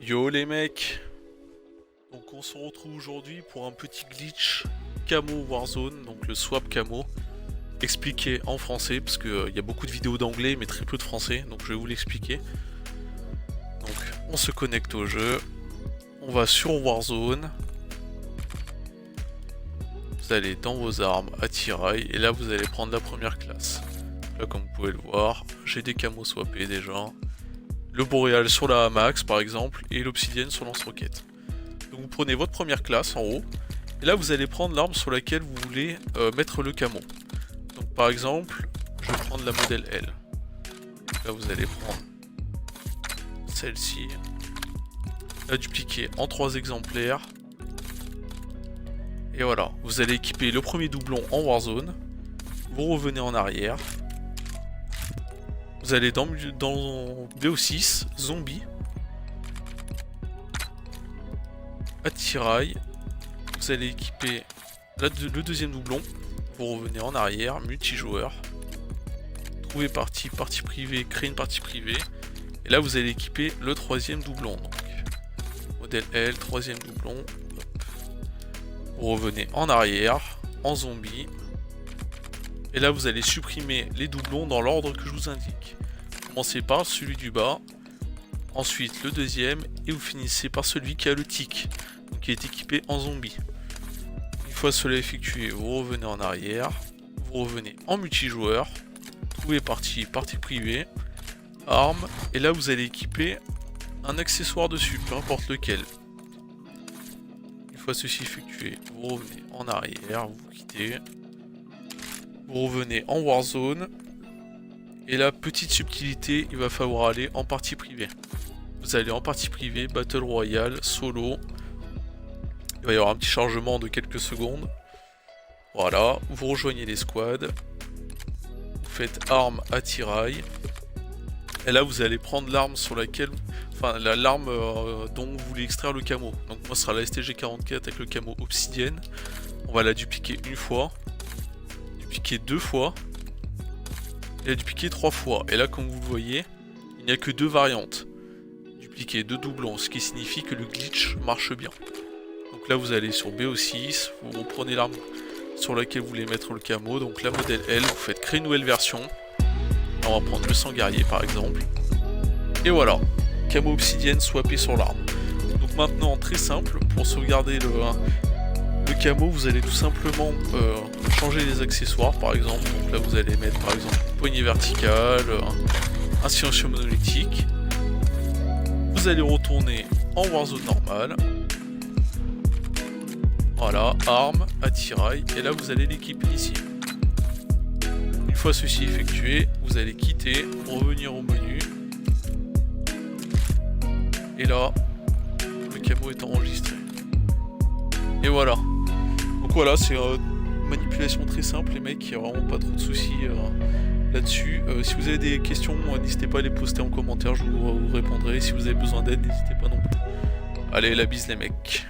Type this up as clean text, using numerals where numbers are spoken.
Yo les mecs, donc on se retrouve aujourd'hui pour un petit glitch camo Warzone, donc le swap camo, expliqué en français parce qu'il y a beaucoup de vidéos d'anglais mais très peu de français, donc je vais vous l'expliquer. Donc on se connecte au jeu, on va sur Warzone, vous allez dans vos armes, attirail, et là vous allez prendre la première classe. Là comme vous pouvez le voir, j'ai des camos swappés déjà. Le boréal sur la Hamax par exemple, et l'obsidienne sur lance-roquette. Donc vous prenez votre première classe en haut, et là vous allez prendre l'arme sur laquelle vous voulez mettre le camo. Donc par exemple, je vais prendre la modèle L. Là vous allez prendre celle-ci, la dupliquer en 3 exemplaires, et voilà, vous allez équiper le premier doublon en Warzone, vous revenez en arrière, vous allez dans BO6, zombie, attirail, vous allez équiper le deuxième doublon, vous revenez en arrière, multijoueur, trouver partie privée, créer une partie privée, et là vous allez équiper le troisième doublon, donc modèle L, troisième doublon, hop. Vous revenez en arrière, en zombie, et là vous allez supprimer les doublons dans l'ordre que je vous indique. Commencez par celui du bas, ensuite le deuxième, et vous finissez par celui qui a le tic, donc qui est équipé en zombie. Une fois cela effectué, vous revenez en arrière, vous revenez en multijoueur, trouvez partie privée, arme, et là vous allez équiper un accessoire dessus, peu importe lequel. Une fois ceci effectué, vous revenez en arrière, vous quittez, vous revenez en Warzone, et la petite subtilité, il va falloir aller en partie privée. Vous allez en partie privée, Battle Royale, solo. Il va y avoir un petit chargement de quelques secondes. Voilà, vous rejoignez les squads. Vous faites arme attirail. Et là, vous allez prendre l'arme sur laquelle... Enfin, l'arme dont vous voulez extraire le camo. Donc moi, ce sera la STG-44 avec le camo obsidienne. On va la dupliquer une fois. Dupliquer 2 fois. Et la dupliquer 3 fois. Et là, comme vous le voyez, il n'y a que 2 variantes. Dupliquer 2 doublons, ce qui signifie que le glitch marche bien. Donc là, vous allez sur BO6, vous reprenez l'arme sur laquelle vous voulez mettre le camo. Donc la modèle L, vous faites créer une nouvelle version. Là, on va prendre le sang guerrier par exemple. Et voilà, camo obsidienne swappé sur l'arme. Donc maintenant, très simple, pour sauvegarder le camo, vous allez tout simplement changer les accessoires par exemple. Donc là vous allez mettre par exemple une poignée verticale, un silencieux monolithique. Vous allez retourner en Warzone normal. Voilà, arme, attirail, et là vous allez l'équiper ici. Une fois ceci effectué, vous allez quitter, revenir au menu. Et là, le camo est enregistré. Et voilà. Donc voilà, c'est une manipulation très simple les mecs, il n'y a vraiment pas trop de soucis là-dessus. Si vous avez des questions, n'hésitez pas à les poster en commentaire, je vous répondrai. Si vous avez besoin d'aide, n'hésitez pas non plus. Allez, la bise les mecs.